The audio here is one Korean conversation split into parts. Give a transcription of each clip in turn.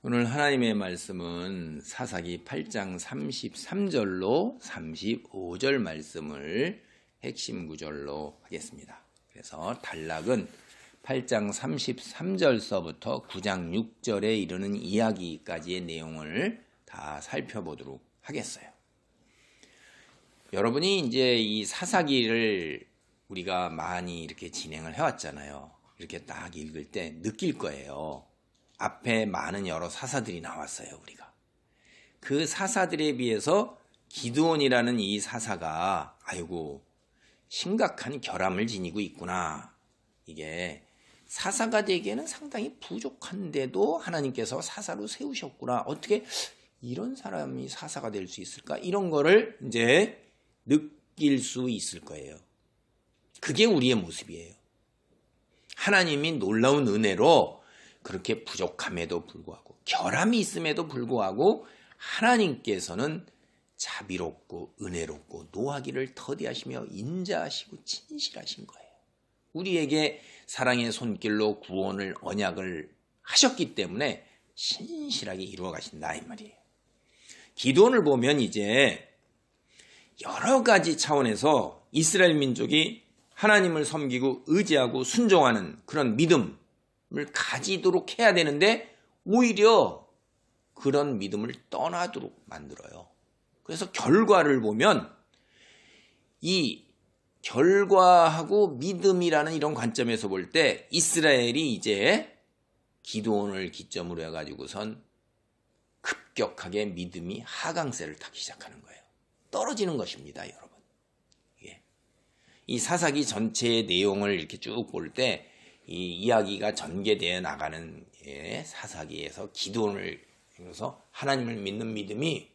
오늘 하나님의 말씀은 사사기 8장 33절로 35절 말씀을 핵심 구절로 하겠습니다. 그래서 단락은 8장 33절서부터 9장 6절에 이르는 이야기까지의 내용을 다 살펴보도록 하겠어요. 여러분이 이제 이 사사기를 우리가 많이 이렇게 진행을 해왔잖아요. 이렇게 딱 읽을 때 느낄 거예요. 앞에 많은 여러 사사들이 나왔어요, 우리가. 그 사사들에 비해서 기드온이라는 이 사사가 아이고 심각한 결함을 지니고 있구나. 이게 사사가 되기에는 상당히 부족한데도 하나님께서 사사로 세우셨구나. 어떻게 이런 사람이 사사가 될 수 있을까? 이런 거를 이제 느낄 수 있을 거예요. 그게 우리의 모습이에요. 하나님이 놀라운 은혜로 그렇게 부족함에도 불구하고 결함이 있음에도 불구하고 하나님께서는 자비롭고 은혜롭고 노하기를 더디하시며 인자하시고 진실하신 거예요. 우리에게 사랑의 손길로 구원을 언약을 하셨기 때문에 신실하게 이루어 가신다 이 말이에요. 기드온을 보면 이제 여러 가지 차원에서 이스라엘 민족이 하나님을 섬기고 의지하고 순종하는 그런 믿음을 가지도록 해야 되는데 오히려 그런 믿음을 떠나도록 만들어요. 그래서 결과를 보면 이 결과하고 믿음이라는 이런 관점에서 볼 때 이스라엘이 이제 기드온을 기점으로 해가지고선 급격하게 믿음이 하강세를 타기 시작하는 거예요. 떨어지는 것입니다, 여러분. 이 사사기 전체의 내용을 이렇게 쭉 볼 때 이 이야기가 전개되어 나가는 사사기에서 기드온을 해서 하나님을 믿는 믿음이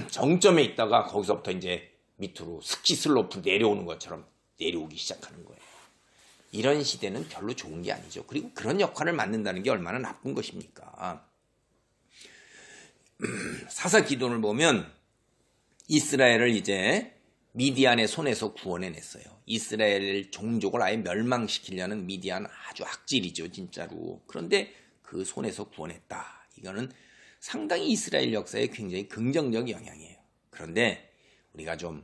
정점에 있다가 거기서부터 이제 밑으로 스키 슬로프 내려오는 것처럼 내려오기 시작하는 거예요. 이런 시대는 별로 좋은 게 아니죠. 그리고 그런 역할을 맡는다는 게 얼마나 나쁜 것입니까? 사사 기드온을 보면 이스라엘을 이제 미디안의 손에서 구원해냈어요. 이스라엘 종족을 아예 멸망시키려는 미디안 아주 악질이죠, 진짜로. 그런데 그 손에서 구원했다. 이거는 상당히 이스라엘 역사에 굉장히 긍정적 영향이에요. 그런데 우리가 좀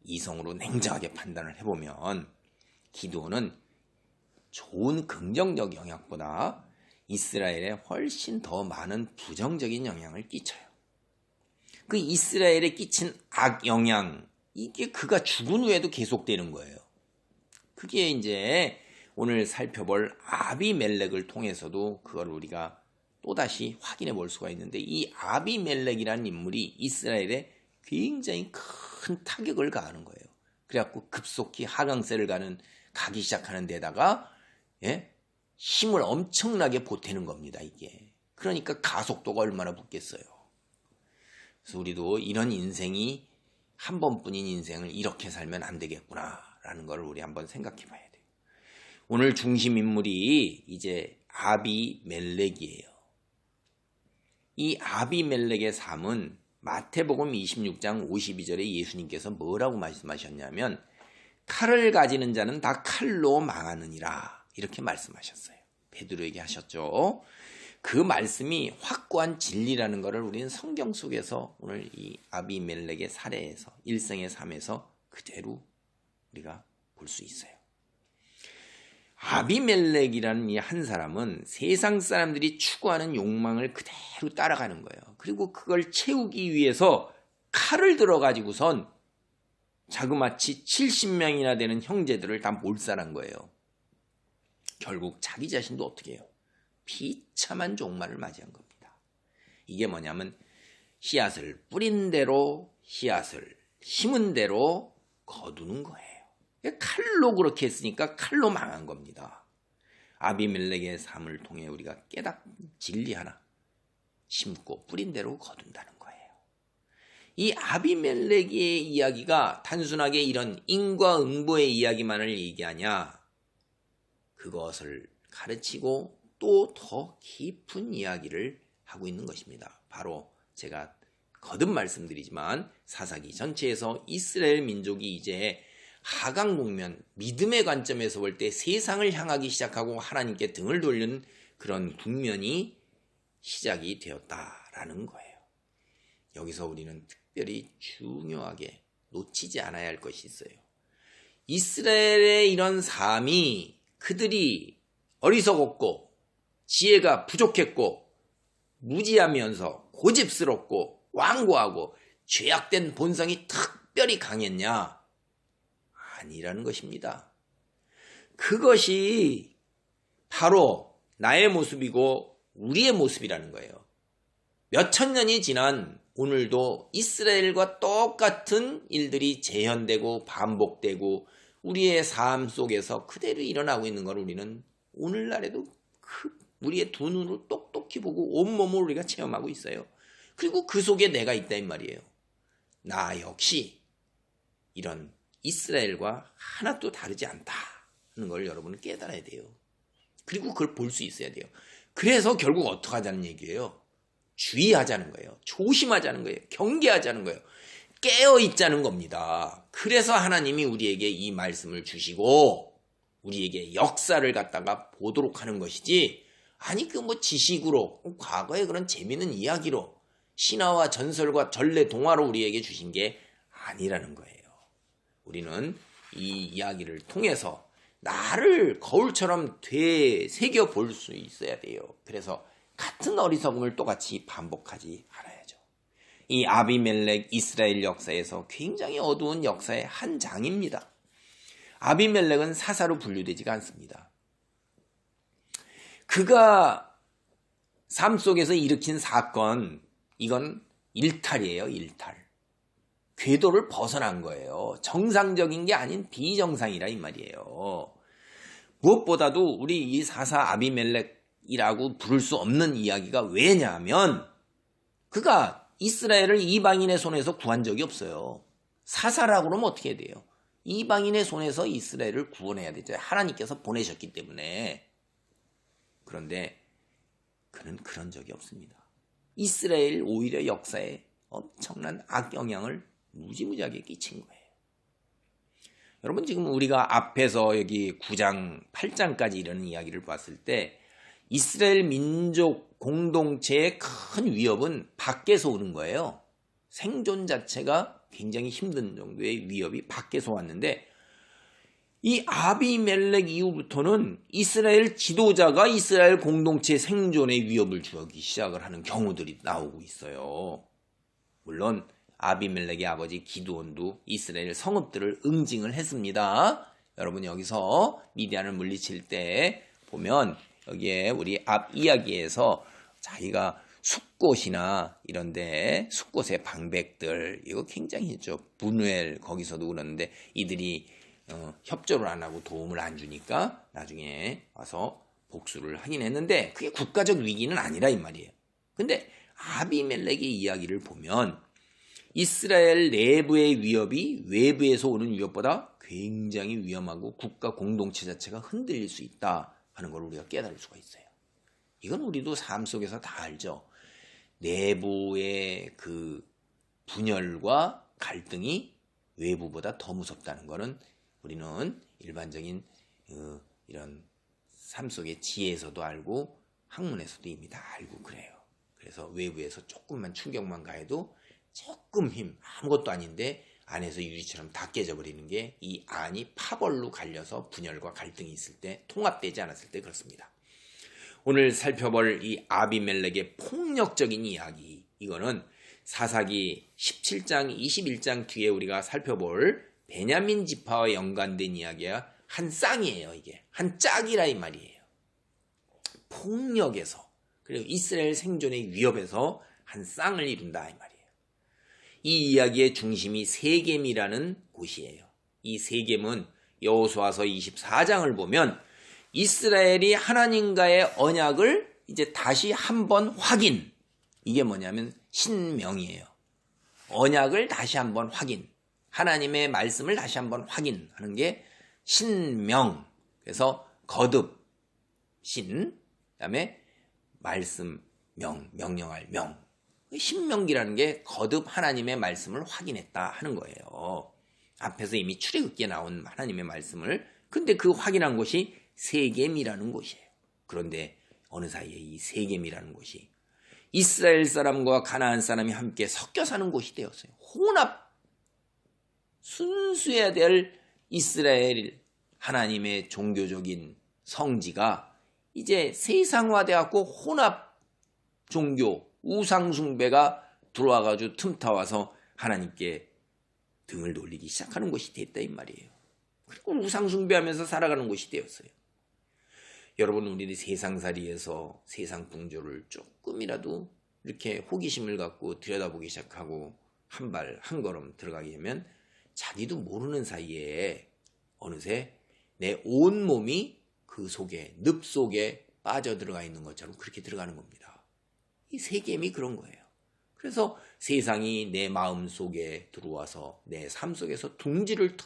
이성으로 냉정하게 판단을 해보면 기드온은 좋은 긍정적 영향보다 이스라엘에 훨씬 더 많은 부정적인 영향을 끼쳐요. 그 이스라엘에 끼친 악영향, 이게 그가 죽은 후에도 계속되는 거예요. 그게 이제 오늘 살펴볼 아비멜렉을 통해서도 그걸 우리가 또다시 확인해 볼 수가 있는데 이 아비멜렉이라는 인물이 이스라엘에 굉장히 큰 타격을 가하는 거예요. 그래갖고 급속히 하강세를 가기 시작하는 데다가 힘을 엄청나게 보태는 겁니다, 이게. 그러니까 가속도가 얼마나 붙겠어요. 그래서 우리도 이런 인생이 한 번뿐인 인생을 이렇게 살면 안 되겠구나라는 걸 우리 한번 생각해 봐야 돼요. 오늘 중심 인물이 이제 아비멜렉이에요. 이 아비멜렉의 삶은 마태복음 26장 52절에 예수님께서 뭐라고 말씀하셨냐면 칼을 가지는 자는 다 칼로 망하느니라 이렇게 말씀하셨어요. 베드로에게 하셨죠. 그 말씀이 확고한 진리라는 것을 우리는 성경 속에서 오늘 이 아비멜렉의 사례에서 일생의 삶에서 그대로 우리가 볼 수 있어요. 아비멜렉이라는 이 한 사람은 세상 사람들이 추구하는 욕망을 그대로 따라가는 거예요. 그리고 그걸 채우기 위해서 칼을 들어가지고선 자그마치 70명이나 되는 형제들을 다 몰살한 거예요. 결국 자기 자신도 어떻게 해요? 비참한 종말을 맞이한 겁니다. 이게 뭐냐면 씨앗을 뿌린 대로 씨앗을 심은 대로 거두는 거예요. 칼로 그렇게 했으니까 칼로 망한 겁니다. 아비멜렉의 삶을 통해 우리가 깨닫는 진리 하나, 심고 뿌린 대로 거둔다는 거예요. 이 아비멜렉의 이야기가 단순하게 이런 인과응보의 이야기만을 얘기하냐, 그것을 가르치고 또 더 깊은 이야기를 하고 있는 것입니다. 바로 제가 거듭 말씀드리지만 사사기 전체에서 이스라엘 민족이 이제 하강 국면, 믿음의 관점에서 볼 때 세상을 향하기 시작하고 하나님께 등을 돌리는 그런 국면이 시작이 되었다라는 거예요. 여기서 우리는 특별히 중요하게 놓치지 않아야 할 것이 있어요. 이스라엘의 이런 삶이 그들이 어리석었고 지혜가 부족했고 무지하면서 고집스럽고 완고하고 죄악된 본성이 특별히 강했냐? 아니라는 것입니다. 그것이 바로 나의 모습이고 우리의 모습이라는 거예요. 몇천 년이 지난 오늘도 이스라엘과 똑같은 일들이 재현되고 반복되고 우리의 삶 속에서 그대로 일어나고 있는 걸 우리는 오늘날에도 우리의 두 눈으로 똑똑히 보고 온몸을 우리가 체험하고 있어요. 그리고 그 속에 내가 있다 이 말이에요. 나 역시 이런 이스라엘과 하나도 다르지 않다는 걸 여러분은 깨달아야 돼요. 그리고 그걸 볼 수 있어야 돼요. 그래서 결국 어떻게 하자는 얘기예요? 주의하자는 거예요. 조심하자는 거예요. 경계하자는 거예요. 깨어있자는 겁니다. 그래서 하나님이 우리에게 이 말씀을 주시고 우리에게 역사를 갖다가 보도록 하는 것이지, 아니 그 뭐 지식으로 과거의 그런 재미있는 이야기로 신화와 전설과 전래 동화로 우리에게 주신 게 아니라는 거예요. 우리는 이 이야기를 통해서 나를 거울처럼 되새겨 볼 수 있어야 돼요. 그래서 같은 어리석음을 똑같이 반복하지 않아야죠. 이 아비멜렉 이스라엘 역사에서 굉장히 어두운 역사의 한 장입니다. 아비멜렉은 사사로 분류되지가 않습니다. 그가 삶 속에서 일으킨 사건, 이건 일탈이에요. 일탈. 궤도를 벗어난 거예요. 정상적인 게 아닌 비정상이라 이 말이에요. 무엇보다도 우리 이 사사 아비멜렉이라고 부를 수 없는 이야기가 왜냐하면 그가 이스라엘을 이방인의 손에서 구한 적이 없어요. 사사라고 그러면 어떻게 해야 돼요? 이방인의 손에서 이스라엘을 구원해야 되죠. 하나님께서 보내셨기 때문에. 그런데 그는 그런 적이 없습니다. 이스라엘 오히려 역사에 엄청난 악영향을 무지무지하게 끼친 거예요. 여러분 지금 우리가 앞에서 여기 9장, 8장까지 이런 이야기를 봤을 때 이스라엘 민족 공동체의 큰 위협은 밖에서 오는 거예요. 생존 자체가 굉장히 힘든 정도의 위협이 밖에서 왔는데 이 아비멜렉 이후부터는 이스라엘 지도자가 이스라엘 공동체 생존에 위협을 주기 시작을 하는 경우들이 나오고 있어요. 물론 아비멜렉의 아버지 기드온도 이스라엘 성읍들을 응징을 했습니다. 여러분 여기서 미디안을 물리칠 때 보면 여기에 우리 앞 이야기에서 자기가 숫곳이나 이런데 숫곳의 방백들 이거 굉장히 했죠. 분우엘 거기서도 그러는데 이들이 협조를 안 하고 도움을 안 주니까 나중에 와서 복수를 하긴 했는데 그게 국가적 위기는 아니라 이 말이에요. 근데 아비멜렉의 이야기를 보면 이스라엘 내부의 위협이 외부에서 오는 위협보다 굉장히 위험하고 국가 공동체 자체가 흔들릴 수 있다 하는 걸 우리가 깨달을 수가 있어요. 이건 우리도 삶 속에서 다 알죠. 내부의 그 분열과 갈등이 외부보다 더 무섭다는 것은 우리는 일반적인 이런 삶 속의 지혜에서도 알고 학문에서도 이미 다 알고 그래요. 그래서 외부에서 조금만 충격만 가해도 조금 힘, 아무것도 아닌데 안에서 유리처럼 다 깨져버리는 게 이 안이 파벌로 갈려서 분열과 갈등이 있을 때, 통합되지 않았을 때 그렇습니다. 오늘 살펴볼 이 아비멜렉의 폭력적인 이야기, 이거는 사사기 17장, 21장 뒤에 우리가 살펴볼 베냐민 지파와 연관된 이야기야. 한 쌍이에요. 이게 한 짝이라 이 말이에요. 폭력에서 그리고 이스라엘 생존의 위협에서 한 쌍을 이룬다 이 말이에요. 이 이야기의 중심이 세겜이라는 곳이에요. 이 세겜은 여호수아서 24장을 보면 이스라엘이 하나님과의 언약을 이제 다시 한번 확인. 이게 뭐냐면 신명이에요. 언약을 다시 한번 확인. 하나님의 말씀을 다시 한번 확인하는 게 신명. 그래서 거듭, 신, 그다음에 말씀, 명령할 명. 신명기라는 게 거듭 하나님의 말씀을 확인했다 하는 거예요. 앞에서 이미 출애굽기에 나온 하나님의 말씀을, 근데 그 확인한 곳이 세겜이라는 곳이에요. 그런데 어느 사이에 이 세겜이라는 곳이 이스라엘 사람과 가나안 사람이 함께 섞여 사는 곳이 되었어요. 혼합, 순수해야 될 이스라엘 하나님의 종교적인 성지가 이제 세상화되었고 혼합 종교, 우상숭배가 들어와가지고 틈타와서 하나님께 등을 돌리기 시작하는 곳이 됐다 이 말이에요. 그리고 우상숭배하면서 살아가는 곳이 되었어요. 여러분, 우리들이 세상살이에서 세상 풍조를 조금이라도 이렇게 호기심을 갖고 들여다보기 시작하고 한 발 한 걸음 들어가게 되면 자기도 모르는 사이에 어느새 내 온몸이 그 속에, 늪 속에 빠져들어가 있는 것처럼 그렇게 들어가는 겁니다. 이 세겜이 그런 거예요. 그래서 세상이 내 마음 속에 들어와서 내 삶 속에서 둥지를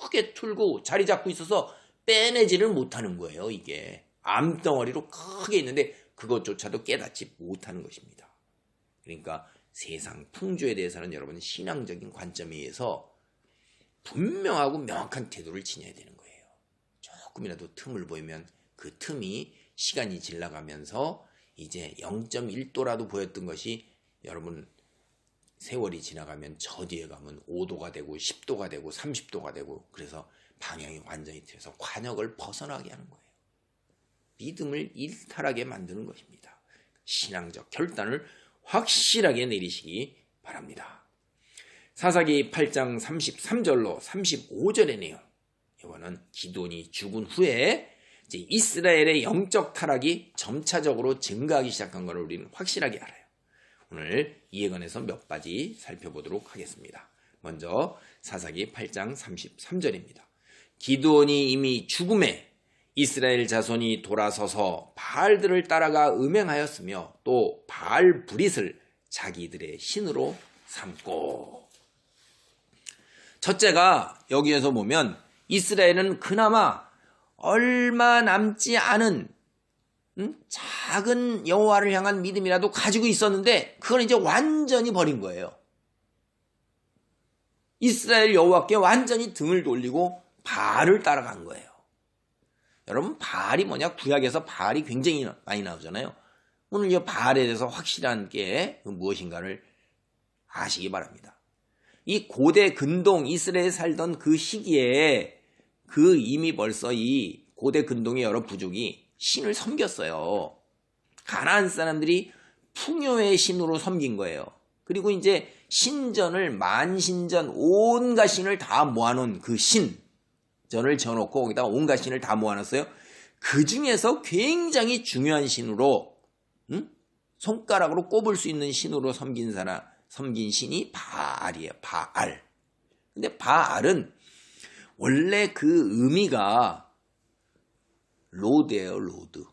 크게 틀고 자리 잡고 있어서 빼내지를 못하는 거예요. 이게 암덩어리로 크게 있는데 그것조차도 깨닫지 못하는 것입니다. 그러니까 세상 풍조에 대해서는 여러분 신앙적인 관점에 의해서 분명하고 명확한 태도를 지녀야 되는 거예요. 조금이라도 틈을 보이면 그 틈이 시간이 지나가면서 이제 0.1도라도 보였던 것이 여러분 세월이 지나가면 저 뒤에 가면 5도가 되고 10도가 되고 30도가 되고 그래서 방향이 완전히 틀려서 관역을 벗어나게 하는 거예요. 믿음을 일탈하게 만드는 것입니다. 신앙적 결단을 확실하게 내리시기 바랍니다. 사사기 8장 33절로 35절에네요. 이거는 기드온이 죽은 후에 이제 이스라엘의 영적 타락이 점차적으로 증가하기 시작한 것을 우리는 확실하게 알아요. 오늘 이에 관해서 몇 가지 살펴보도록 하겠습니다. 먼저 사사기 8장 33절입니다. 기드온이 이미 죽음에 이스라엘 자손이 돌아서서 바알들을 따라가 음행하였으며 또 바알 브릿을 자기들의 신으로 삼고. 첫째가 여기에서 보면 이스라엘은 그나마 얼마 남지 않은 작은 여호와를 향한 믿음이라도 가지고 있었는데 그걸 이제 완전히 버린 거예요. 이스라엘 여호와께 완전히 등을 돌리고 바알을 따라간 거예요. 여러분, 바알이 뭐냐? 구약에서 바알이 굉장히 많이 나오잖아요. 오늘 이 바알에 대해서 확실한 게 무엇인가를 아시기 바랍니다. 이 고대 근동 이스라엘에 살던 그 시기에 그 이미 벌써 이 고대 근동의 여러 부족이 신을 섬겼어요. 가나안 사람들이 풍요의 신으로 섬긴 거예요. 그리고 이제 신전을 만신전 온갖 신을 다 모아놓은 그 신전을 지어놓고 거기다가 온갖 신을 다 모아놨어요. 그 중에서 굉장히 중요한 신으로 손가락으로 꼽을 수 있는 신으로 섬긴 신이 바알이에요. 바알. 근데 바알은 원래 그 의미가 로드예요. 로드.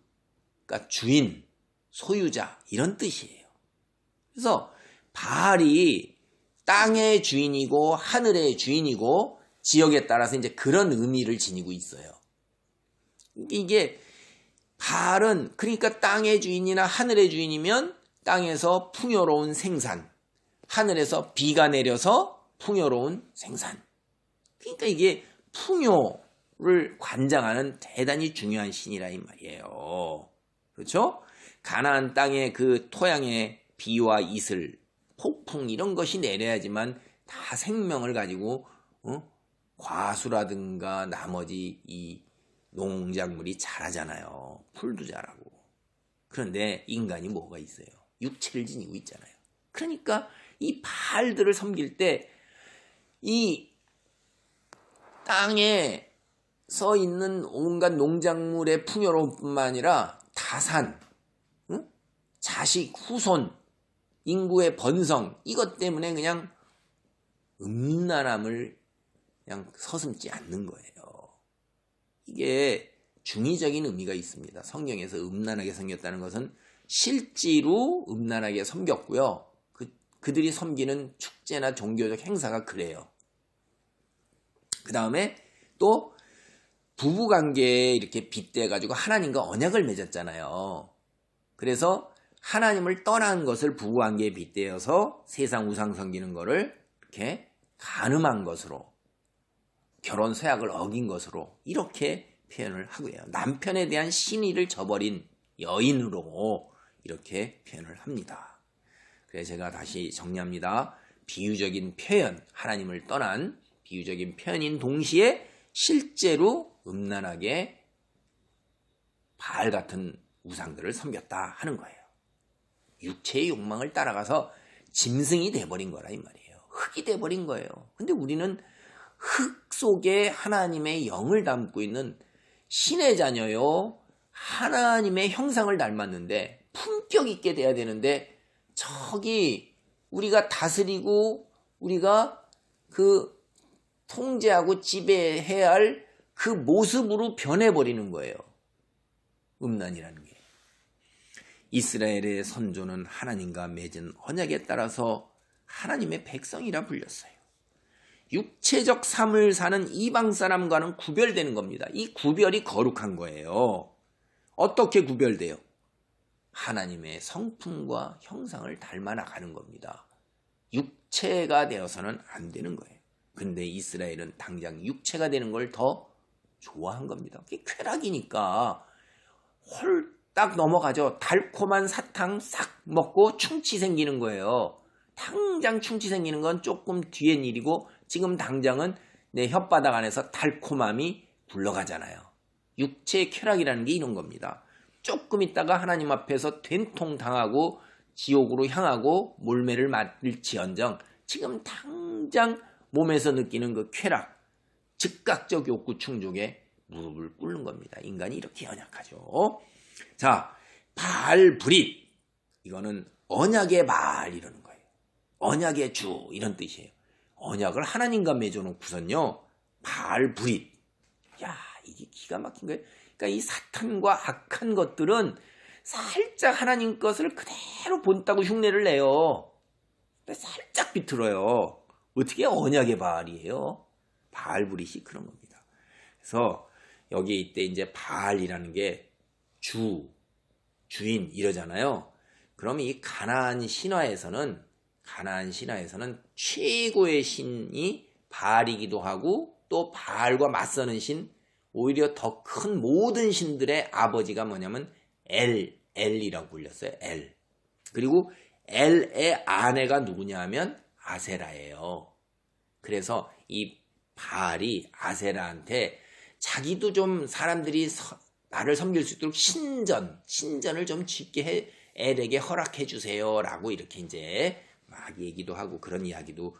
그러니까 주인, 소유자 이런 뜻이에요. 그래서 바알이 땅의 주인이고 하늘의 주인이고 지역에 따라서 이제 그런 의미를 지니고 있어요. 이게 바알은 그러니까 땅의 주인이나 하늘의 주인이면 땅에서 풍요로운 생산, 하늘에서 비가 내려서 풍요로운 생산. 그러니까 이게 풍요를 관장하는 대단히 중요한 신이라 이 말이에요. 그렇죠? 가나안 땅의 그 토양의 비와 이슬, 폭풍 이런 것이 내려야지만 다 생명을 가지고 과수라든가 나머지 이 농작물이 자라잖아요. 풀도 자라고. 그런데 인간이 뭐가 있어요? 육체를 지니고 있잖아요. 그러니까 이 바알들을 섬길 때 이 땅에 서 있는 온갖 농작물의 풍요로움뿐만 아니라 다산, 자식, 후손, 인구의 번성 이것 때문에 그냥 음란함을 그냥 서슴지 않는 거예요. 이게 중의적인 의미가 있습니다. 성경에서 음란하게 섬겼다는 것은 실제로 음란하게 섬겼고요. 그들이 섬기는 축제나 종교적 행사가 그래요. 그 다음에 또 부부관계에 이렇게 빗대가지고 하나님과 언약을 맺었잖아요. 그래서 하나님을 떠난 것을 부부관계에 빗대어서 세상 우상 섬기는 거를 이렇게 간음한 것으로 결혼 서약을 어긴 것으로 이렇게 표현을 하고요. 남편에 대한 신의를 저버린 여인으로 이렇게 표현을 합니다. 그래서 제가 다시 정리합니다. 비유적인 표현, 하나님을 떠난 비유적인 표현인 동시에 실제로 음란하게 바알 같은 우상들을 섬겼다 하는 거예요. 육체의 욕망을 따라가서 짐승이 돼버린 거라 이 말이에요. 흙이 돼버린 거예요. 근데 우리는 흙 속에 하나님의 영을 담고 있는 신의 자녀요. 하나님의 형상을 닮았는데 품격 있게 돼야 되는데 저기 우리가 다스리고 우리가 그 통제하고 지배해야 할 그 모습으로 변해버리는 거예요. 음란이라는 게. 이스라엘의 선조는 하나님과 맺은 언약에 따라서 하나님의 백성이라 불렸어요. 육체적 삶을 사는 이방 사람과는 구별되는 겁니다. 이 구별이 거룩한 거예요. 어떻게 구별돼요? 하나님의 성품과 형상을 닮아 나가는 겁니다. 육체가 되어서는 안 되는 거예요. 근데 이스라엘은 당장 육체가 되는 걸 더 좋아한 겁니다. 그게 쾌락이니까 홀딱 넘어가죠. 달콤한 사탕 싹 먹고 충치 생기는 거예요. 당장 충치 생기는 건 조금 뒤엔 일이고 지금 당장은 내 혓바닥 안에서 달콤함이 굴러가잖아요. 육체의 쾌락이라는 게 이런 겁니다. 조금 있다가 하나님 앞에서 된통 당하고 지옥으로 향하고 몰매를 맞을지언정 지금 당장 몸에서 느끼는 그 쾌락, 즉각적 욕구 충족에 무릎을 꿇는 겁니다. 인간이 이렇게 연약하죠. 자, 바알 브릿, 이거는 언약의 바알 이러는 거예요. 언약의 주 이런 뜻이에요. 언약을 하나님과 맺어놓고선요, 바알 브릿. 야, 이게 기가 막힌 거예요. 그러니까 이 사탄과 악한 것들은 살짝 하나님 것을 그대로 본다고 흉내를 내요. 근데 살짝 비틀어요. 어떻게 언약의 바알이에요? 바알 브릿이 그런 겁니다. 그래서 여기 이때 이제 바알이라는 게 주인 이러잖아요. 그럼 이 가나안 신화에서는 최고의 신이 바알이기도 하고 또 바알과 맞서는 신, 오히려 더 큰 모든 신들의 아버지가 뭐냐면 엘이라고 불렸어요. 엘. 그리고 엘의 아내가 누구냐 하면 아세라예요. 그래서 이 바알이 아세라한테 자기도 좀 사람들이 나를 섬길 수 있도록 신전을 좀 짓게 엘에게 허락해 주세요 라고 이렇게 이제 막 얘기도 하고 그런 이야기도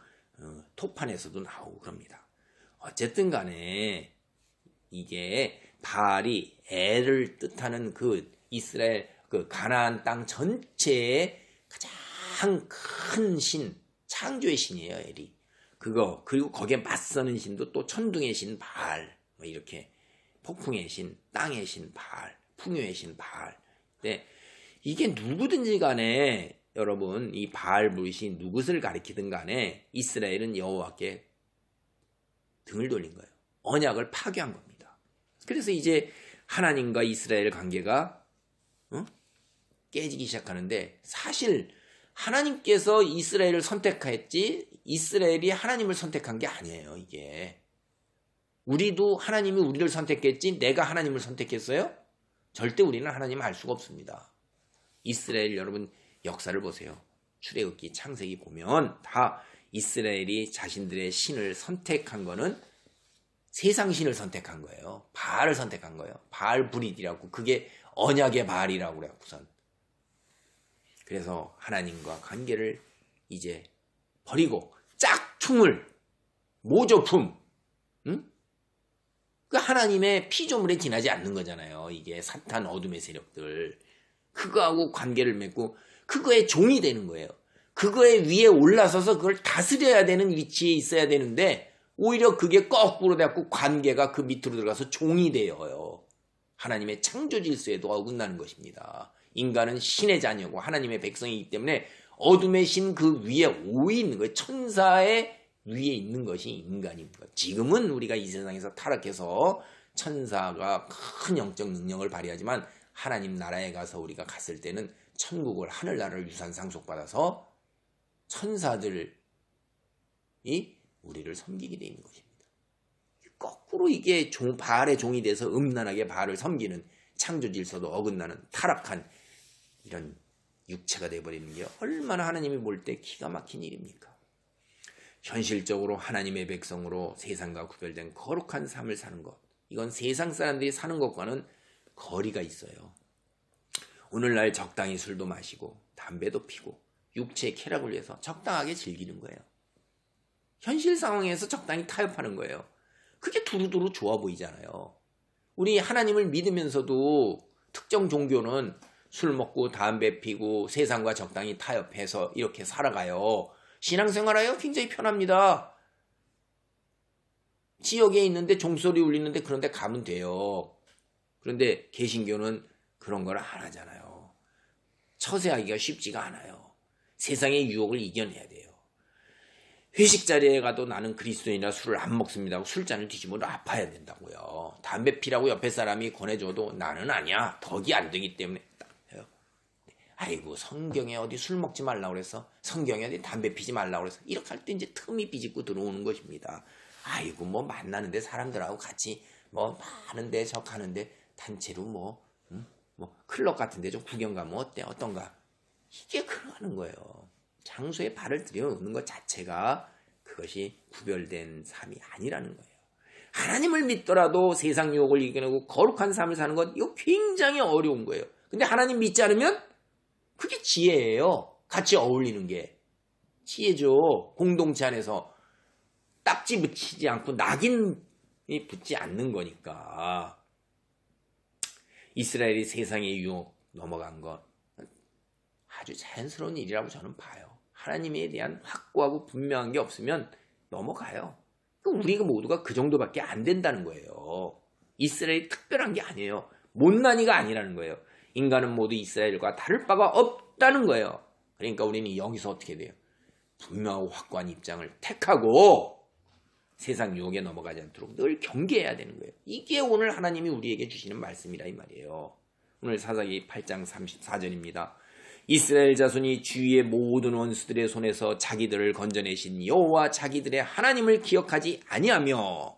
토판에서도 나오고 그럽니다. 어쨌든 간에 이게 바알이 엘을 뜻하는 그 이스라엘 그 가나안 땅 전체의 가장 큰 신, 창조의 신이에요, 엘이. 그리고 거기에 맞서는 신도 또 천둥의 신 바알, 뭐 이렇게 폭풍의 신, 땅의 신 바알, 풍요의 신 바알. 근데 이게 누구든지 간에 여러분 이 바알 브릿이 누구를 가리키든 간에 이스라엘은 여호와께 등을 돌린 거예요. 언약을 파괴한 겁니다. 그래서 이제 하나님과 이스라엘 관계가 깨지기 시작하는데 사실 하나님께서 이스라엘을 선택했지 이스라엘이 하나님을 선택한 게 아니에요. 이게 우리도 하나님이 우리를 선택했지 내가 하나님을 선택했어요? 절대 우리는 하나님을 알 수가 없습니다. 이스라엘 여러분 역사를 보세요. 출애굽기 창세기 보면 다 이스라엘이 자신들의 신을 선택한 거는 세상 신을 선택한 거예요. 바알을 선택한 거예요. 바알 브릿이라고 그게 언약의 바알이라고 그래갖고선 그래서 하나님과 관계를 이제 버리고 짝퉁을 모조품 그 하나님의 피조물에 지나지 않는 거잖아요. 이게 사탄 어둠의 세력들 그거하고 관계를 맺고 그거의 종이 되는 거예요. 그거에 위에 올라서서 그걸 다스려야 되는 위치에 있어야 되는데 오히려 그게 거꾸로 돼갖고 관계가 그 밑으로 들어가서 종이 되어요. 하나님의 창조 질서에도 어긋나는 것입니다. 인간은 신의 자녀고 하나님의 백성이기 때문에 어둠의 신 그 위에 오이 있는 거예요. 천사의 위에 있는 것이 인간입니다. 지금은 우리가 이 세상에서 타락해서 천사가 큰 영적 능력을 발휘하지만 하나님 나라에 가서 우리가 갔을 때는 천국을 하늘나라를 유산 상속받아서 천사들이 우리를 섬기게 되어 있는 것입니다. 거꾸로 이게 바알의 종이 돼서 음란하게 바알을 섬기는 창조 질서도 어긋나는 타락한 이런 육체가 돼버리는 게 얼마나 하나님이 볼 때 기가 막힌 일입니까? 현실적으로 하나님의 백성으로 세상과 구별된 거룩한 삶을 사는 것, 이건 세상 사람들이 사는 것과는 거리가 있어요. 오늘날 적당히 술도 마시고 담배도 피고 육체의 쾌락을 위해서 적당하게 즐기는 거예요. 현실 상황에서 적당히 타협하는 거예요. 그게 두루두루 좋아 보이잖아요. 우리 하나님을 믿으면서도 특정 종교는 술 먹고 담배 피고 세상과 적당히 타협해서 이렇게 살아가요. 신앙생활하여 굉장히 편합니다. 지역에 있는데 종소리 울리는데 그런 데 가면 돼요. 그런데 개신교는 그런 걸 안 하잖아요. 처세하기가 쉽지가 않아요. 세상의 유혹을 이겨내야 돼요. 회식 자리에 가도 나는 그리스도인이라 술을 안 먹습니다 하고 술잔을 뒤집어 놔봐야 된다고요. 담배 피라고 옆에 사람이 권해줘도 나는 아니야. 덕이 안 되기 때문에. 아이고 성경에 어디 술 먹지 말라고 그래서, 성경에 어디 담배 피지 말라고 그래서, 이렇게 할 때 이제 틈이 비집고 들어오는 것입니다. 아이고 뭐 만나는데 사람들하고 같이 뭐 많은데 저 가는데 단체로 뭐 클럽 같은데 좀 구경 가면 어때? 어떤가? 이게 그러는 거예요. 장소에 발을 들여놓는 것 자체가 그것이 구별된 삶이 아니라는 거예요. 하나님을 믿더라도 세상 유혹을 이겨내고 거룩한 삶을 사는 것, 이거 굉장히 어려운 거예요. 근데 하나님 믿지 않으면 그게 지혜예요. 같이 어울리는 게 지혜죠. 공동체 안에서 딱지 붙이지 않고 낙인이 붙지 않는 거니까. 이스라엘이 세상의 유혹 넘어간 것 아주 자연스러운 일이라고 저는 봐요. 하나님에 대한 확고하고 분명한 게 없으면 넘어가요. 우리가 모두가 그 정도밖에 안 된다는 거예요. 이스라엘이 특별한 게 아니에요. 못난이가 아니라는 거예요. 인간은 모두 이스라엘과 다를 바가 없다는 거예요. 그러니까 우리는 여기서 어떻게 돼요? 분명하고 확고한 입장을 택하고 세상 유혹에 넘어가지 않도록 늘 경계해야 되는 거예요. 이게 오늘 하나님이 우리에게 주시는 말씀이라 이 말이에요. 오늘 사사기 8장 34절입니다. 이스라엘 자손이 주위의 모든 원수들의 손에서 자기들을 건져내신 여호와 자기들의 하나님을 기억하지 아니하며,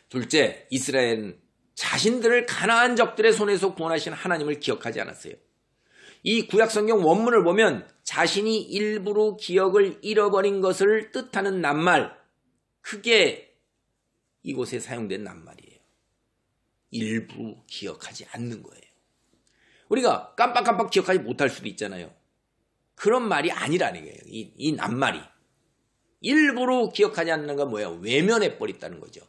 둘째, 이스라엘은 자신들을 가나안 적들의 손에서 구원하신 하나님을 기억하지 않았어요. 이 구약성경 원문을 보면 자신이 일부러 기억을 잃어버린 것을 뜻하는 낱말, 그게 이곳에 사용된 낱말이에요. 일부 기억하지 않는 거예요. 우리가 깜빡깜빡 기억하지 못할 수도 있잖아요. 그런 말이 아니라는 거예요. 이 낱말이. 일부러 기억하지 않는 건 뭐예요? 외면해버렸다는 거죠.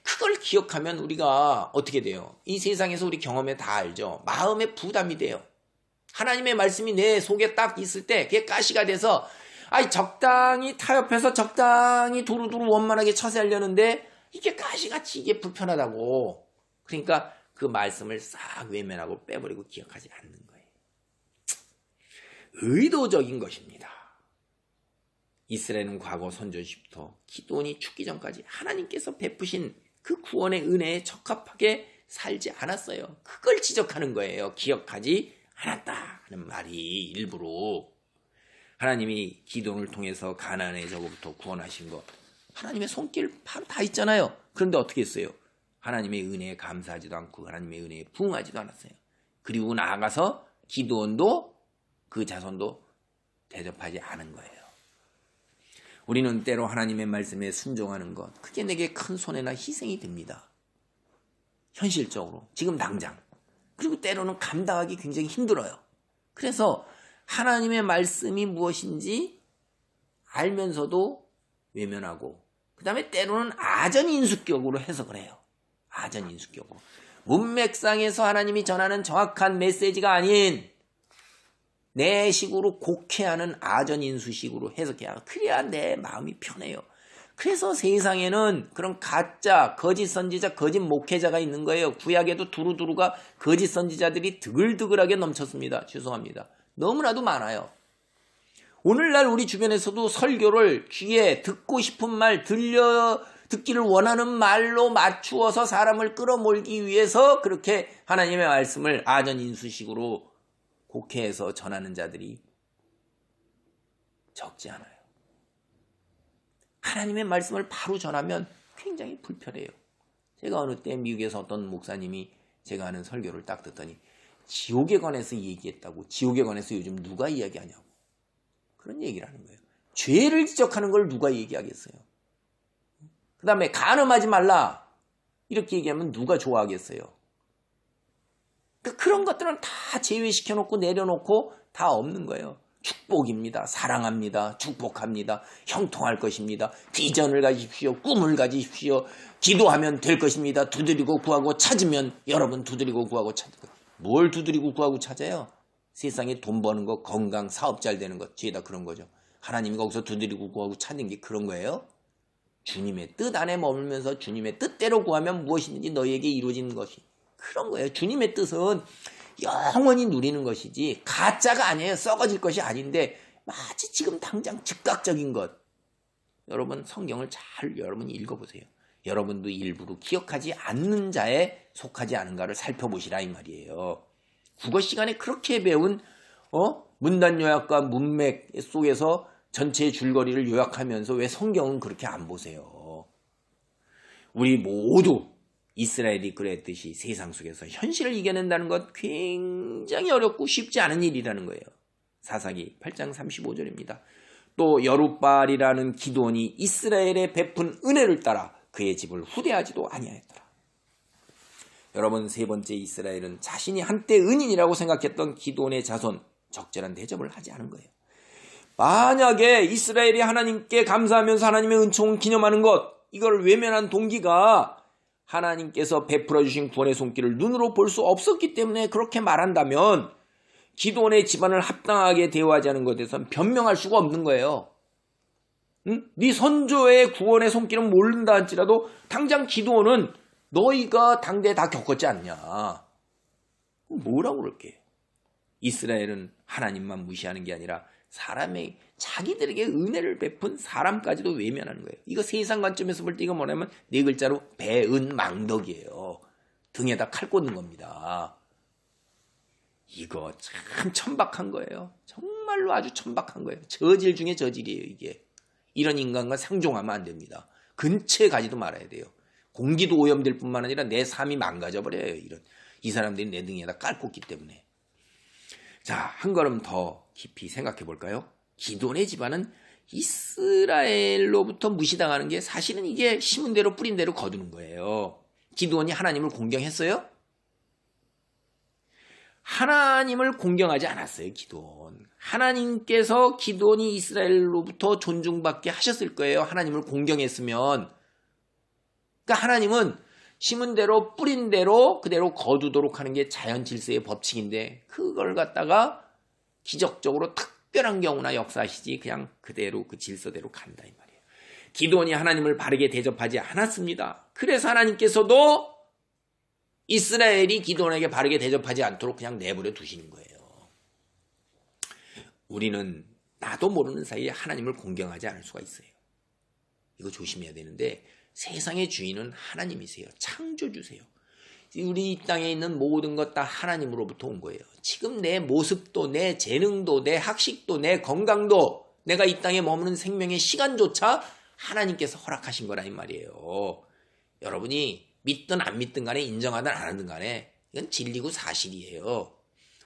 그걸 기억하면 우리가 어떻게 돼요? 이 세상에서 우리 경험에 다 알죠. 마음의 부담이 돼요. 하나님의 말씀이 내 속에 딱 있을 때 그게 가시가 돼서 적당히 타협해서 적당히 두루두루 원만하게 처세하려는데 이게 가시같이 이게 불편하다고. 그러니까 그 말씀을 싹 외면하고 빼버리고 기억하지 않는 거예요. 의도적인 것입니다. 이스라엘은 과거 선조시부터 기드온이 죽기 전까지 하나님께서 베푸신 그 구원의 은혜에 적합하게 살지 않았어요. 그걸 지적하는 거예요. 기억하지 않았다 하는 말이 일부러. 하나님이 기드온을 통해서 가나안의 적으로부터 구원하신 것, 하나님의 손길 바로 다 있잖아요. 그런데 어떻게 했어요? 하나님의 은혜에 감사하지도 않고 하나님의 은혜에 부응하지도 않았어요. 그리고 나아가서 기드온도 그 자손도 대접하지 않은 거예요. 우리는 때로 하나님의 말씀에 순종하는 것, 그게 내게 큰 손해나 희생이 됩니다. 현실적으로 지금 당장. 그리고 때로는 감당하기 굉장히 힘들어요. 그래서 하나님의 말씀이 무엇인지 알면서도 외면하고, 그 다음에 때로는 아전인수격으로 해석을 해요. 아전인수격으로. 문맥상에서 하나님이 전하는 정확한 메시지가 아닌 내 식으로 곡해하는 아전인수식으로 해석해야 하고, 그래야 내 마음이 편해요. 그래서 세상에는 그런 가짜, 거짓 선지자, 거짓 목회자가 있는 거예요. 구약에도 두루두루가 거짓 선지자들이 드글드글하게 넘쳤습니다. 죄송합니다. 너무나도 많아요. 오늘날 우리 주변에서도 설교를 귀에 듣고 싶은 말, 듣기를 원하는 말로 맞추어서 사람을 끌어모으기 위해서 그렇게 하나님의 말씀을 아전인수식으로 곡해해서 전하는 자들이 적지 않아요. 하나님의 말씀을 바로 전하면 굉장히 불편해요. 제가 어느 때 미국에서 어떤 목사님이 제가 하는 설교를 딱 듣더니 지옥에 관해서 얘기했다고. 지옥에 관해서 요즘 누가 이야기하냐고. 그런 얘기를 하는 거예요. 죄를 지적하는 걸 누가 얘기하겠어요. 그 다음에 간음하지 말라. 이렇게 얘기하면 누가 좋아하겠어요. 그러니까 그런 것들은 다 제외시켜놓고 내려놓고 다 없는 거예요. 축복입니다. 사랑합니다. 축복합니다. 형통할 것입니다. 비전을 가지십시오. 꿈을 가지십시오. 기도하면 될 것입니다. 두드리고 구하고 찾으면 여러분 두드리고 구하고 찾고. 뭘 두드리고 구하고 찾아요? 세상에 돈 버는 거, 건강, 사업 잘 되는 것, 죄다 그런 거죠. 하나님이 거기서 두드리고 구하고 찾는 게 그런 거예요? 주님의 뜻 안에 머물면서 주님의 뜻대로 구하면 무엇이든지 너희에게 이루어지는 것이 그런 거예요. 주님의 뜻은 영원히 누리는 것이지 가짜가 아니에요. 썩어질 것이 아닌데 마치 지금 당장 즉각적인 것. 여러분 성경을 잘 여러분 읽어보세요. 여러분도 일부러 기억하지 않는 자에 속하지 않은가를 살펴보시라 이 말이에요. 국어 시간에 그렇게 배운 문단 요약과 문맥 속에서 전체의 줄거리를 요약하면서 왜 성경은 그렇게 안 보세요? 우리 모두 이스라엘이 그랬듯이 세상 속에서 현실을 이겨낸다는 것 굉장히 어렵고 쉽지 않은 일이라는 거예요. 사사기 8장 35절입니다. 또 여룻바알이라는 기드온이 이스라엘에 베푼 은혜를 따라 그의 집을 후대하지도 아니하였더라. 여러분 세 번째 이스라엘은 자신이 한때 은인이라고 생각했던 기드온의 자손 적절한 대접을 하지 않은 거예요. 만약에 이스라엘이 하나님께 감사하면서 하나님의 은총을 기념하는 것 이걸 외면한 동기가 하나님께서 베풀어 주신 구원의 손길을 눈으로 볼 수 없었기 때문에 그렇게 말한다면 기드온의 집안을 합당하게 대우하지 않은 것에 대해서는 변명할 수가 없는 거예요. 응? 네 선조의 구원의 손길은 모른다 할지라도 당장 기드온은 너희가 당대에 다 겪었지 않냐. 뭐라고 그럴게. 이스라엘은 하나님만 무시하는 게 아니라 사람의 자기들에게 은혜를 베푼 사람까지도 외면하는 거예요. 이거 세상 관점에서 볼 때 이거 뭐냐면 네 글자로 배은망덕이에요. 등에다 칼 꽂는 겁니다. 이거 참 천박한 거예요. 정말로 아주 천박한 거예요. 저질 중에 저질이에요 이게. 이런 인간과 상종하면 안 됩니다. 근처에 가지도 말아야 돼요. 공기도 오염될 뿐만 아니라 내 삶이 망가져버려요. 이 사람들이 내 등에다 깔 꽂기 때문에. 자, 한 걸음 더 깊이 생각해 볼까요? 기드온의 집안은 이스라엘로부터 무시당하는 게 사실은 이게 심은 대로 뿌린 대로 거두는 거예요. 기드온이 하나님을 공경했어요? 하나님을 공경하지 않았어요. 기드온. 하나님께서 기드온이 이스라엘로부터 존중받게 하셨을 거예요. 하나님을 공경했으면. 그러니까 하나님은 심은 대로 뿌린 대로 그대로 거두도록 하는 게 자연 질서의 법칙인데 그걸 갖다가 기적적으로 특별한 경우나 역사하시지 그냥 그대로 그 질서대로 간다 이 말이에요. 기드온이 하나님을 바르게 대접하지 않았습니다. 그래서 하나님께서도 이스라엘이 기드온에게 바르게 대접하지 않도록 그냥 내버려 두시는 거예요. 우리는 나도 모르는 사이에 하나님을 공경하지 않을 수가 있어요. 이거 조심해야 되는데 세상의 주인은 하나님이세요. 창조주세요. 우리 이 땅에 있는 모든 것 다 하나님으로부터 온 거예요. 지금 내 모습도 내 재능도 내 학식도 내 건강도 내가 이 땅에 머무는 생명의 시간조차 하나님께서 허락하신 거라 이 말이에요. 여러분이 믿든 안 믿든 간에 인정하든 안 하든 간에 이건 진리고 사실이에요.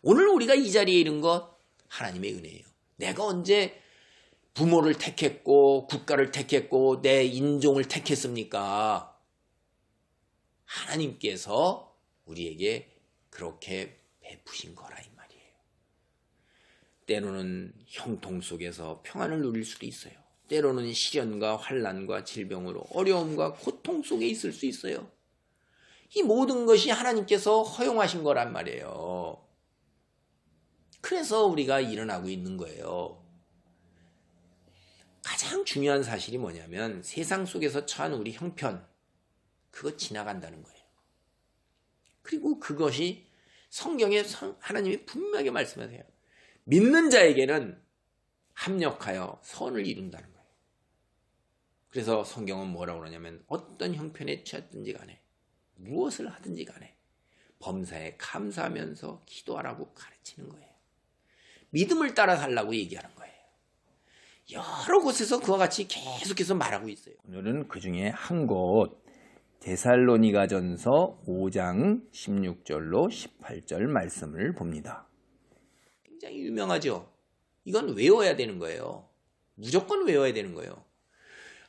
오늘 우리가 이 자리에 이른 것 하나님의 은혜예요. 내가 언제 부모를 택했고 국가를 택했고 내 인종을 택했습니까? 하나님께서 우리에게 그렇게 베푸신 거라 이 말이에요. 때로는 형통 속에서 평안을 누릴 수도 있어요. 때로는 시련과 환난과 질병으로 어려움과 고통 속에 있을 수 있어요. 이 모든 것이 하나님께서 허용하신 거란 말이에요. 그래서 우리가 일어나고 있는 거예요. 가장 중요한 사실이 뭐냐면 세상 속에서 처한 우리 형편 그거 지나간다는 거예요. 그리고 그것이 성경에 하나님이 분명하게 말씀하세요. 믿는 자에게는 합력하여 선을 이룬다는 거예요. 그래서 성경은 뭐라고 그러냐면 어떤 형편에 처했든지 간에 무엇을 하든지 간에 범사에 감사하면서 기도하라고 가르치는 거예요. 믿음을 따라 살라고 얘기하는 거예요. 여러 곳에서 그와 같이 계속해서 말하고 있어요. 오늘은 그 중에 한 곳 데살로니가전서 5장 16절로 18절 말씀을 봅니다. 굉장히 유명하죠. 이건 외워야 되는 거예요. 무조건 외워야 되는 거예요.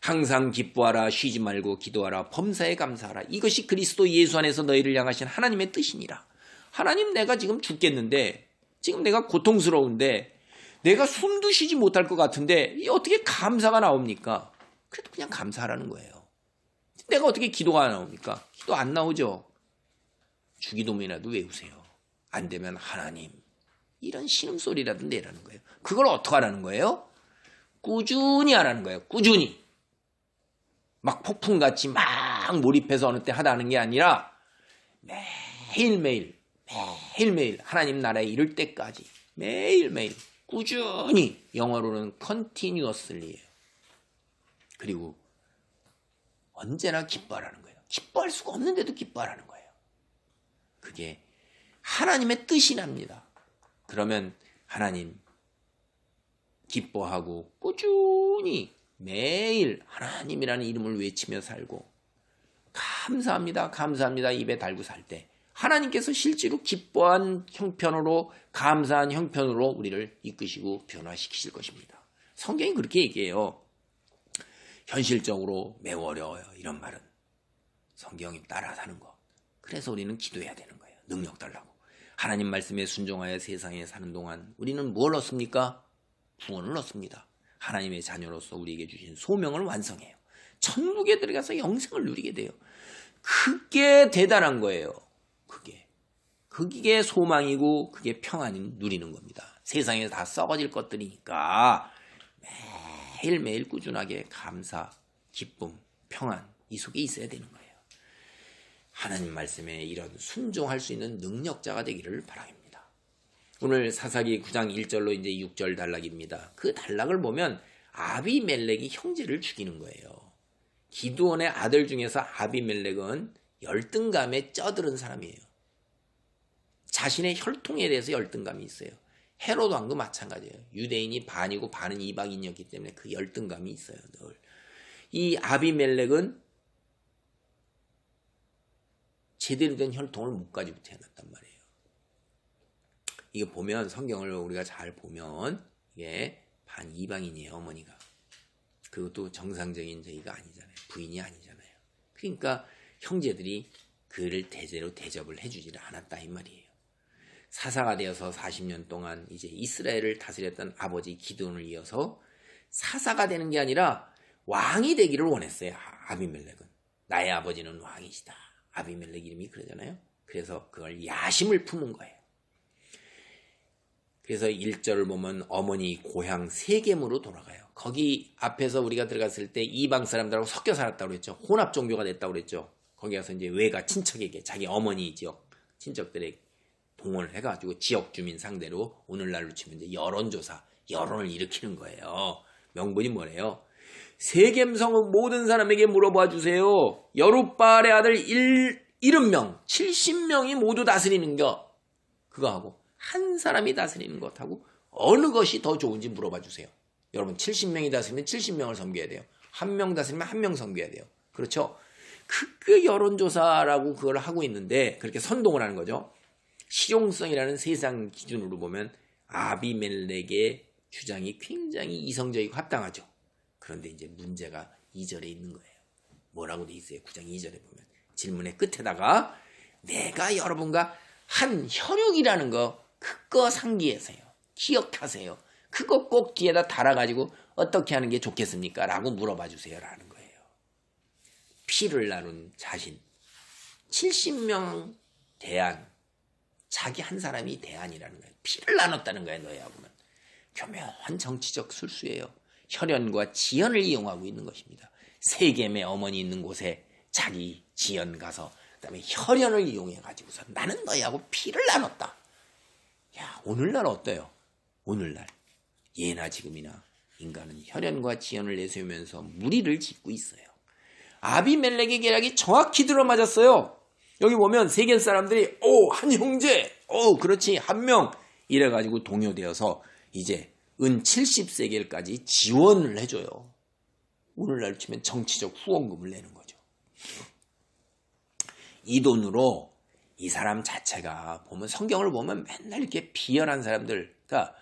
항상 기뻐하라, 쉬지 말고 기도하라, 범사에 감사하라. 이것이 그리스도 예수 안에서 너희를 향하신 하나님의 뜻이니라. 하나님, 내가 지금 죽겠는데, 지금 내가 고통스러운데, 내가 숨도 쉬지 못할 것 같은데 어떻게 감사가 나옵니까? 그래도 그냥 감사하라는 거예요. 내가 어떻게 기도가 나옵니까? 기도 안 나오죠. 주기도문이라도 외우세요. 안 되면 하나님, 이런 신음소리라도 내라는 거예요. 그걸 어떻게 하라는 거예요? 꾸준히 하라는 거예요. 꾸준히. 막 폭풍같이 막 몰입해서 어느 때 하다는 게 아니라 매일매일 하나님 나라에 이를 때까지 매일매일 꾸준히, 영어로는 continuously예요. 그리고 언제나 기뻐하라는 거예요. 기뻐할 수가 없는데도 기뻐하라는 거예요. 그게 하나님의 뜻이랍니다. 그러면 하나님 기뻐하고 꾸준히 매일 하나님이라는 이름을 외치며 살고 감사합니다, 감사합니다 입에 달고 살 때 하나님께서 실제로 기뻐한 형편으로, 감사한 형편으로 우리를 이끄시고 변화시키실 것입니다. 성경이 그렇게 얘기해요. 현실적으로 매우 어려워요. 이런 말은 성경이 따라사는 거. 그래서 우리는 기도해야 되는 거예요. 능력 달라고. 하나님 말씀에 순종하여 세상에 사는 동안 우리는 뭘 얻습니까? 구원을 얻습니다. 하나님의 자녀로서 우리에게 주신 소명을 완성해요. 천국에 들어가서 영생을 누리게 돼요. 그게 대단한 거예요. 그게 소망이고 그게 평안을 누리는 겁니다. 세상에 다 썩어질 것들이니까 매일매일 꾸준하게 감사, 기쁨, 평안 이 속에 있어야 되는 거예요. 하나님 말씀에 이런 순종할 수 있는 능력자가 되기를 바랍니다. 오늘 사사기 9장 1절로 이제 6절 단락입니다. 그 단락을 보면 아비멜렉이 형제를 죽이는 거예요. 기드온의 아들 중에서 아비멜렉은 열등감에 쩌들은 사람이에요. 자신의 혈통에 대해서 열등감이 있어요. 헤롯 왕도 마찬가지예요. 유대인이 반이고 반은 이방인이었기 때문에 그 열등감이 있어요. 늘. 이 아비멜렉은 제대로 된 혈통을 못 가지고 태어났단 말이에요. 이거 보면, 성경을 우리가 잘 보면 이게 반 이방인이에요. 어머니가. 그것도 정상적인 저희가 아니잖아요. 부인이 아니잖아요. 그러니까 형제들이 그를 제대로 대접을 해주지를 않았다 이 말이에요. 사사가 되어서 40년 동안 이제 이스라엘을 다스렸던 아버지 기드온을 이어서 사사가 되는 게 아니라 왕이 되기를 원했어요. 아비멜렉은. 나의 아버지는 왕이시다. 아비멜렉 이름이 그러잖아요. 그래서 그걸 야심을 품은 거예요. 그래서 1절을 보면 어머니 고향 세겜으로 돌아가요. 거기 앞에서 우리가 들어갔을 때 이방 사람들하고 섞여 살았다고 그랬죠. 혼합 종교가 됐다고 그랬죠. 거기 가서 이제 외가 친척에게, 자기 어머니 지역 친척들에게 동원을 해가지고 지역 주민 상대로 오늘날로 치면 이제 여론을 일으키는 거예요. 명분이 뭐래요? 세겜성 모든 사람에게 물어봐 주세요. 여룻바알의 아들 70명, 70명이 모두 다스리는 것. 그거 하고 한 사람이 다스리는 것하고 어느 것이 더 좋은지 물어봐 주세요. 여러분 70명이 다스리면 70명을 섬겨야 돼요. 한 명 다스리면 한 명 섬겨야 돼요. 그렇죠? 그 여론조사라고 그걸 하고 있는데 그렇게 선동을 하는 거죠. 실용성이라는 세상 기준으로 보면 아비멜렉의 주장이 굉장히 이성적이고 합당하죠. 그런데 이제 문제가 2절에 있는 거예요. 뭐라고 돼 있어요? 9장 2절에 보면 질문의 끝에다가 내가 여러분과 한 혈육이라는 거 그거 상기하세요. 기억하세요. 그거 꼭 뒤에다 달아가지고 어떻게 하는 게 좋겠습니까? 라고 물어봐 주세요. 라는 거예요. 피를 나눈 자신 70명 대안, 자기 한 사람이 대안이라는 거예요. 피를 나눴다는 거예요. 너희하고는. 교묘한 정치적 술수예요. 혈연과 지연을 이용하고 있는 것입니다. 세겜의 어머니 있는 곳에 자기 지연 가서 그다음에 혈연을 이용해가지고서 나는 너희하고 피를 나눴다. 야, 오늘날 어때요? 오늘날 예나 지금이나 인간은 혈연과 지연을 내세우면서 무리를 짓고 있어요. 아비멜렉의 계략이 정확히 들어맞았어요. 여기 보면 세겜 사람들이 한 형제, 그렇지, 한 명 이래가지고 동요되어서 이제 은 70세겔까지 지원을 해줘요. 오늘날 치면 정치적 후원금을 내는 거죠. 이 돈으로 이 사람 자체가 보면 성경을 보면 맨날 이렇게 비열한 사람들, 그러니까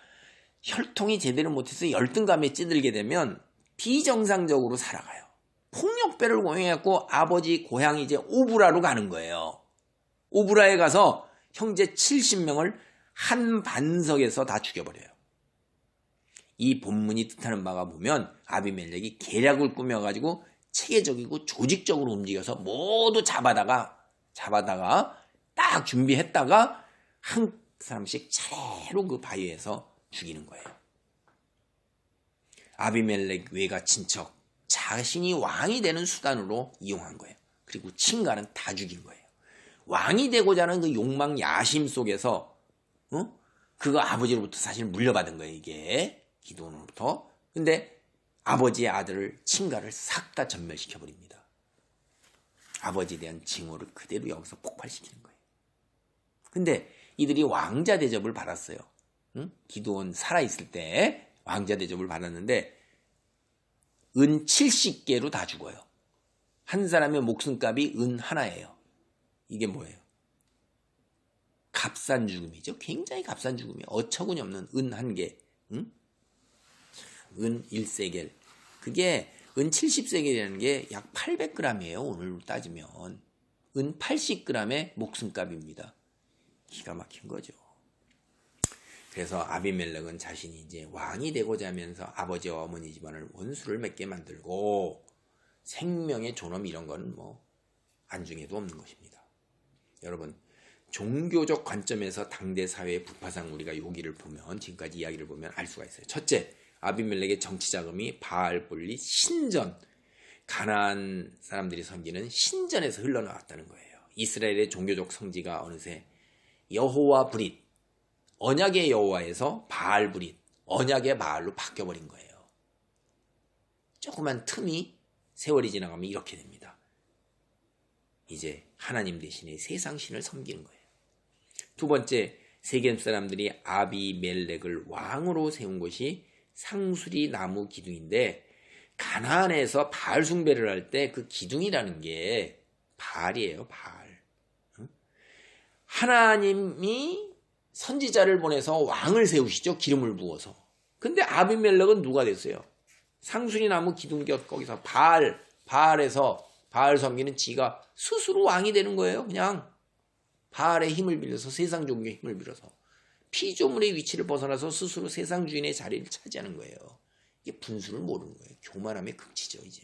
혈통이 제대로 못해서 열등감에 찌들게 되면 비정상적으로 살아가요. 폭력배를 고용해갖고 아버지 고향이 이제 오브라로 가는 거예요. 오브라에 가서 형제 70명을 한 반석에서 다 죽여버려요. 이 본문이 뜻하는 바가 보면 아비멜렉이 계략을 꾸며가지고 체계적이고 조직적으로 움직여서 모두 잡아다가 딱 준비했다가 한 사람씩 차례로 그 바위에서 죽이는 거예요. 아비멜렉 외가 친척, 자신이 왕이 되는 수단으로 이용한 거예요. 그리고 친가는 다 죽인 거예요. 왕이 되고자 하는 그 욕망 야심 속에서 그거 아버지로부터 사실 물려받은 거예요. 이게 기드온으로부터. 근데 아버지의 아들을 친가를 싹 다 전멸시켜버립니다. 아버지에 대한 징후를 그대로 여기서 폭발시키는 거예요. 근데 이들이 왕자 대접을 받았어요. 기드온 살아있을 때 왕자 대접을 받았는데 은 70개로 다 죽어요. 한 사람의 목숨값이 은 하나예요. 이게 뭐예요? 값싼 죽음이죠. 굉장히 값싼 죽음이에요. 어처구니 없는 은 한 개. 은 1세겔. 그게 은 70세겔이라는 게 약 800g이에요. 오늘로 따지면. 은 80g의 목숨값입니다. 기가 막힌 거죠. 그래서 아비멜렉은 자신이 이제 왕이 되고자 하면서 아버지와 어머니 집안을 원수를 맺게 만들고 생명의 존엄 이런 건 뭐 안중에도 없는 것입니다. 여러분, 종교적 관점에서 당대 사회의 부파상 우리가 여기를 보면 지금까지 이야기를 보면 알 수가 있어요. 첫째, 아비멜렉의 정치 자금이 바알볼리 신전, 가나안 사람들이 섬기는 신전에서 흘러나왔다는 거예요. 이스라엘의 종교적 성지가 어느새 여호와 브릿, 언약의 여호와에서 바알 브릿, 언약의 바알로 바뀌어버린 거예요. 조그만 틈이 세월이 지나가면 이렇게 됩니다. 이제 하나님 대신에 세상 신을 섬기는 거예요. 두 번째, 세겜 사람들이 아비멜렉을 왕으로 세운 것이 상수리 나무 기둥인데 가나안에서 바알 숭배를 할 때 그 기둥이라는 게 바알이에요. 바알. 하나님이 선지자를 보내서 왕을 세우시죠. 기름을 부어서. 근데 아비멜렉은 누가 됐어요? 상수리 나무 기둥 곁 거기서 바알에서 바알 섬기는 지가 스스로 왕이 되는 거예요. 그냥 바알의 힘을 빌려서, 세상 종교의 힘을 빌어서 피조물의 위치를 벗어나서 스스로 세상 주인의 자리를 차지하는 거예요. 이게 분수를 모르는 거예요. 교만함의 극치죠. 이제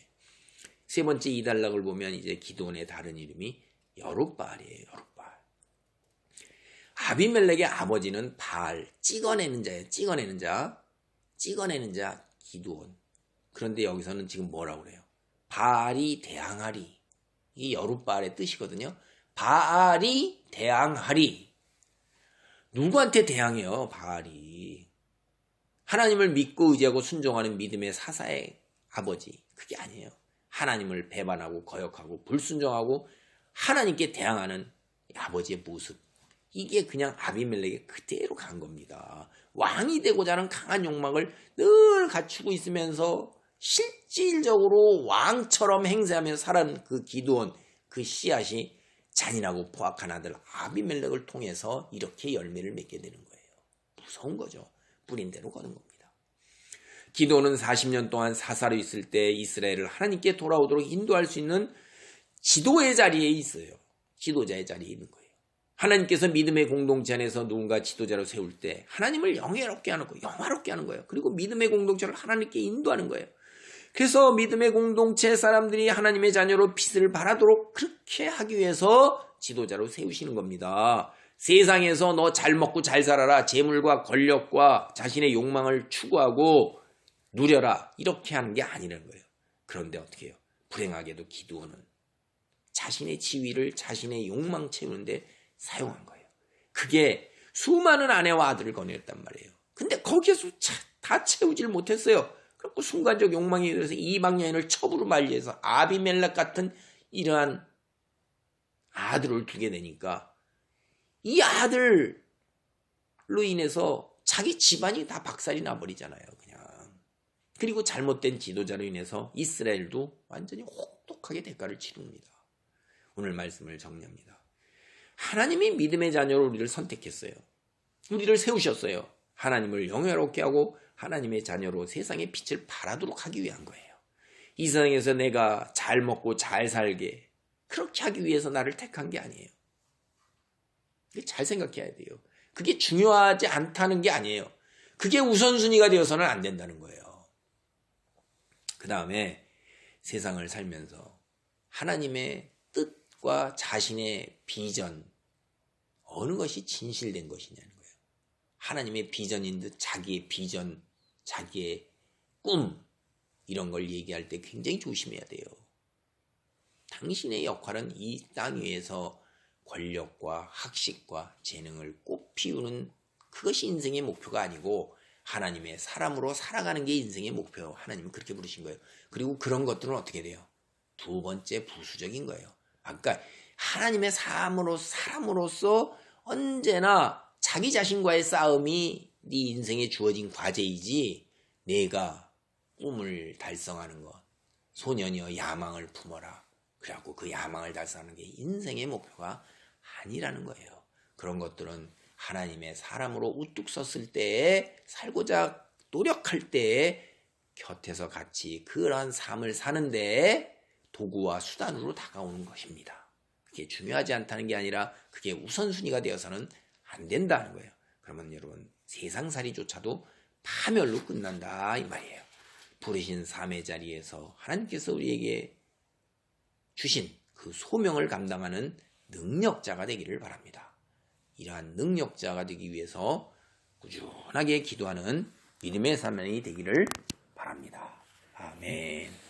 세 번째 이달락을 보면 이제 기드온의 다른 이름이 여룻바알이에요. 여룻바알. 아비멜렉의 아버지는 바알, 찍어내는 자예요. 찍어내는 자 기드온. 그런데 여기서는 지금 뭐라고 그래요? 바알이 대항하리. 이게 여룻바알의 뜻이거든요. 바알이 대항하리. 누구한테 대항해요? 바알이. 하나님을 믿고 의지하고 순종하는 믿음의 사사의 아버지. 그게 아니에요. 하나님을 배반하고 거역하고 불순종하고 하나님께 대항하는 아버지의 모습. 이게 그냥 아비멜렉에 그대로 간 겁니다. 왕이 되고자 하는 강한 욕망을 늘 갖추고 있으면서 실질적으로 왕처럼 행세하면서 살아는 그 기드온, 그 씨앗이 잔인하고 포악한 아들 아비멜렉을 통해서 이렇게 열매를 맺게 되는 거예요. 무서운 거죠. 뿌린 대로 거는 겁니다. 기드온은 40년 동안 사사로 있을 때 이스라엘을 하나님께 돌아오도록 인도할 수 있는 지도의 자리에 있어요. 지도자의 자리에 있는 거예요. 하나님께서 믿음의 공동체 안에서 누군가 지도자로 세울 때 하나님을 영예롭게 하는 거예요. 영화롭게 하는 거예요. 그리고 믿음의 공동체를 하나님께 인도하는 거예요. 그래서 믿음의 공동체 사람들이 하나님의 자녀로 빛을 발하도록 그렇게 하기 위해서 지도자로 세우시는 겁니다. 세상에서 너 잘 먹고 잘 살아라. 재물과 권력과 자신의 욕망을 추구하고 누려라. 이렇게 하는 게 아니라는 거예요. 그런데 어떻게 해요? 불행하게도 기드온은 자신의 지위를 자신의 욕망 채우는데 사용한 거예요. 그게 수많은 아내와 아들을 거느렸단 말이에요. 근데 거기에서 다 채우질 못했어요. 그리고 순간적 욕망이 들어서 이방 여인을 첩으로 말리해서 아비멜렉 같은 이러한 아들을 두게 되니까 이 아들로 인해서 자기 집안이 다 박살이 나버리잖아요. 그냥. 그리고 잘못된 지도자로 인해서 이스라엘도 완전히 혹독하게 대가를 치릅니다. 오늘 말씀을 정리합니다. 하나님이 믿음의 자녀로 우리를 선택했어요. 우리를 세우셨어요. 하나님을 영예롭게 하고 하나님의 자녀로 세상의 빛을 발하도록 하기 위한 거예요. 이 세상에서 내가 잘 먹고 잘 살게 그렇게 하기 위해서 나를 택한 게 아니에요. 잘 생각해야 돼요. 그게 중요하지 않다는 게 아니에요. 그게 우선순위가 되어서는 안 된다는 거예요. 그 다음에 세상을 살면서 하나님의 뜻과 자신의 비전, 어느 것이 진실된 것이냐는 거예요. 하나님의 비전인 듯 자기의 비전, 자기의 꿈, 이런 걸 얘기할 때 굉장히 조심해야 돼요. 당신의 역할은 이 땅 위에서 권력과 학식과 재능을 꽃피우는 그것이 인생의 목표가 아니고 하나님의 사람으로 살아가는 게 인생의 목표예요. 하나님은 그렇게 부르신 거예요. 그리고 그런 것들은 어떻게 돼요? 두 번째 부수적인 거예요. 그러니까 하나님의 사람으로서 언제나 자기 자신과의 싸움이 네 인생에 주어진 과제이지 내가 꿈을 달성하는 것, 소년이여 야망을 품어라. 그래갖고 그 야망을 달성하는 게 인생의 목표가 아니라는 거예요. 그런 것들은 하나님의 사람으로 우뚝 섰을 때에 살고자 노력할 때에 곁에서 같이 그러한 삶을 사는데 도구와 수단으로 다가오는 것입니다. 그게 중요하지 않다는 게 아니라 그게 우선순위가 되어서는 안 된다는 거예요. 그러면 여러분 세상살이조차도 파멸로 끝난다 이 말이에요. 부르신 삶의 자리에서 하나님께서 우리에게 주신 그 소명을 감당하는 능력자가 되기를 바랍니다. 이러한 능력자가 되기 위해서 꾸준하게 기도하는 믿음의 삶이 되기를 바랍니다. 아멘.